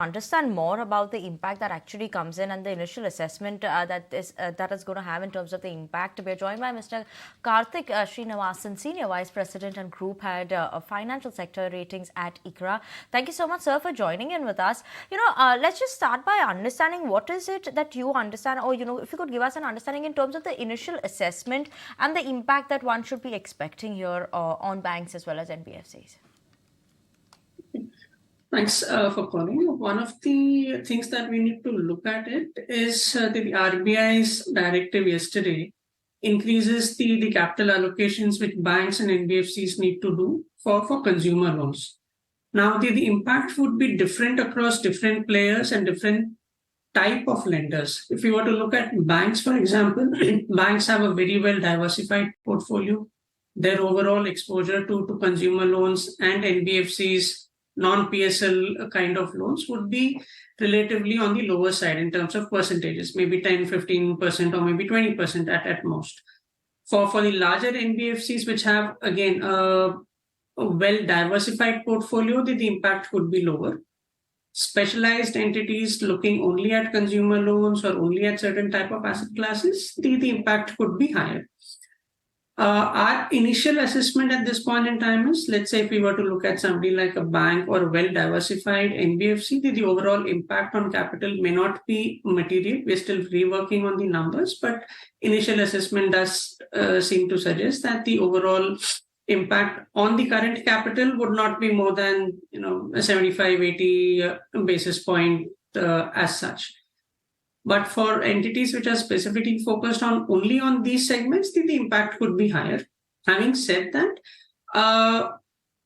understand more about the impact that actually comes in and the initial assessment that is going to have in terms of the impact. We are joined by Mr. Karthik Srinivasan, Senior Vice President and Group Head of Financial Sector Ratings at ICRA. Thank you so much, sir, for joining in with us. Let's just start by understanding what is it that you understand, or if you could give us an understanding in terms of the initial assessment and the impact that one should be expecting here on banks as well as NBFCs. Thanks for calling. One of the things that we need to look at it is the RBI's directive yesterday increases the capital allocations which banks and NBFCs need to do for consumer loans. Now, the impact would be different across different players and different type of lenders. If you were to look at banks, for example, banks have a very well diversified portfolio. Their overall exposure to consumer loans and NBFCs non-PSL kind of loans would be relatively on the lower side in terms of percentages, maybe 10, 15% or maybe 20% at most. For the larger NBFCs, which have, again, a well-diversified portfolio, the impact could be lower. Specialized entities looking only at consumer loans or only at certain type of asset classes, the impact could be higher. Our initial assessment at this point in time is, let's say if we were to look at somebody like a bank or a well-diversified NBFC, the overall impact on capital may not be material. We're still reworking on the numbers, but initial assessment does seem to suggest that the overall impact on the current capital would not be more than a 75, 80 basis point as such. But for entities which are specifically focused on only on these segments, the impact could be higher. Having said that,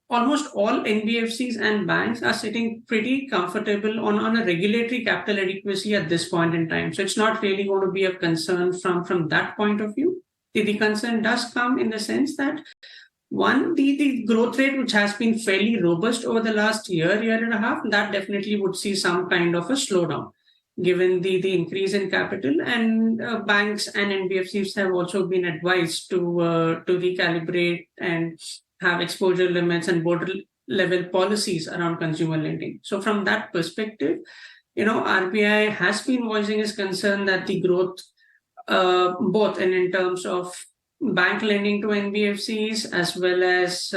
almost all NBFCs and banks are sitting pretty comfortable on a regulatory capital adequacy at this point in time. So it's not really going to be a concern from that point of view. The concern does come in the sense that, one, the growth rate, which has been fairly robust over the last year and a half, that definitely would see some kind of a slowdown, given the increase in capital, and banks and NBFCs have also been advised to recalibrate and have exposure limits and border level policies around consumer lending. So from that perspective, RBI has been voicing its concern that the growth, both in terms of bank lending to NBFCs as well as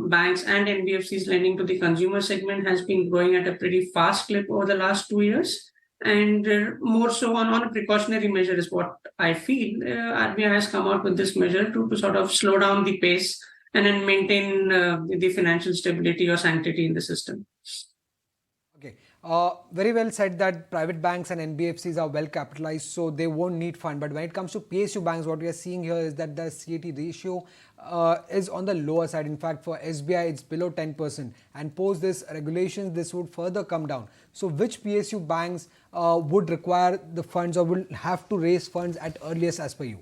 banks and NBFCs lending to the consumer segment, has been growing at a pretty fast clip over the last 2 years. And more so on a precautionary measure is what I feel. RBI has come out with this measure to sort of slow down the pace and then maintain the financial stability or sanctity in the system. Okay. Very well said that private banks and NBFCs are well capitalized, so they won't need fund. But when it comes to PSU banks, what we are seeing here is that the CET ratio is on the lower side. In fact, for SBI, it's below 10%. And post this regulations, this would further come down. So which PSU banks would require the funds or will have to raise funds at earliest as per you?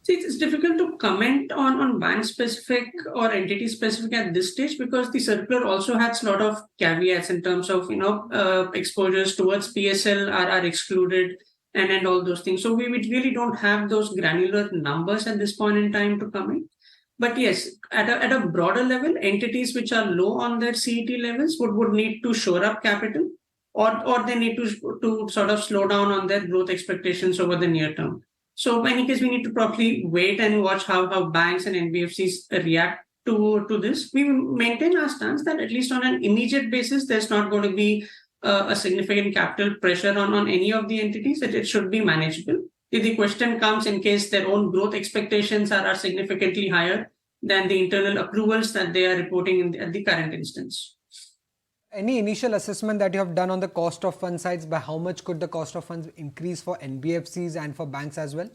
See, it's difficult to comment on bank-specific or entity-specific at this stage, because the circular also has a lot of caveats in terms of, exposures towards PSL are excluded and all those things. So we really don't have those granular numbers at this point in time to comment. But yes, at a broader level, entities which are low on their CET levels would need to shore up capital, or they need to sort of slow down on their growth expectations over the near term. So in any case, we need to properly wait and watch how banks and NBFCs react to this. We maintain our stance that at least on an immediate basis, there's not going to be a significant capital pressure on any of the entities, that it should be manageable. If the question comes in case their own growth expectations are significantly higher than the internal approvals that they are reporting at the current instance. Any initial assessment that you have done on the cost of fund sides, by how much could the cost of funds increase for NBFCs and for banks as well?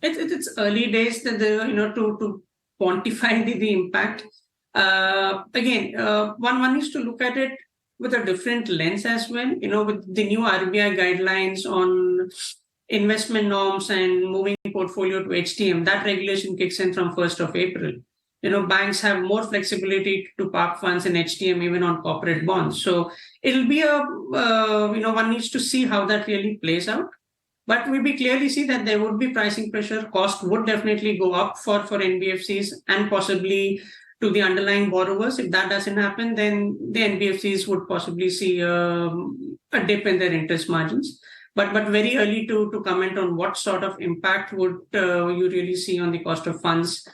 It's early days to quantify the impact. Again, one needs to look at it with a different lens as well. With the new RBI guidelines on investment norms and moving portfolio to HTM, that regulation kicks in from 1st of April. Banks have more flexibility to park funds in HTM even on corporate bonds. So it'll be one needs to see how that really plays out. But we clearly see that there would be pricing pressure. Cost would definitely go up for NBFCs and possibly to the underlying borrowers. If that doesn't happen, then the NBFCs would possibly see a dip in their interest margins. But very early to comment on what sort of impact would you really see on the cost of funds,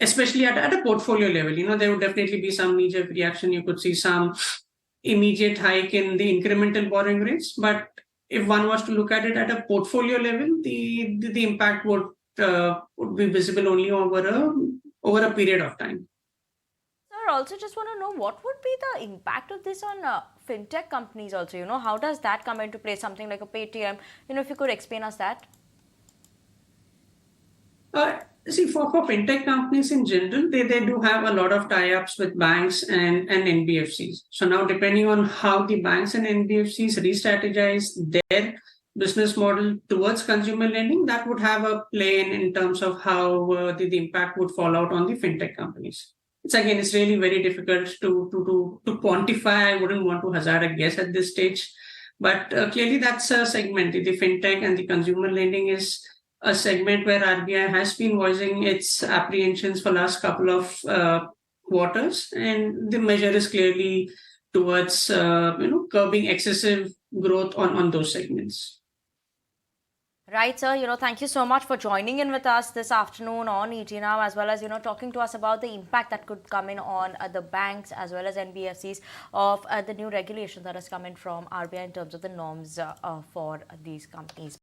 especially at a portfolio level. There would definitely be some knee-jerk reaction. You could see some immediate hike in the incremental borrowing rates. But if one was to look at it at a portfolio level, the impact would be visible only over a period of time. Sir, also just want to know what would be the impact of this on fintech companies also, how does that come into play, something like a Paytm, if you could explain us that. See, for fintech companies in general, they do have a lot of tie-ups with banks and NBFCs. So now, depending on how the banks and NBFCs re-strategize their business model towards consumer lending, that would have a play in terms of how the impact would fall out on the fintech companies. It's really very difficult to quantify. I wouldn't want to hazard a guess at this stage, but clearly that's a segment. The fintech and the consumer lending is a segment where RBI has been voicing its apprehensions for last couple of quarters, and the measure is clearly towards curbing excessive growth on those segments. Right, sir. Thank you so much for joining in with us this afternoon on ET Now, as well as, talking to us about the impact that could come in on the banks as well as NBFCs of the new regulation that has come in from RBI in terms of the norms for these companies.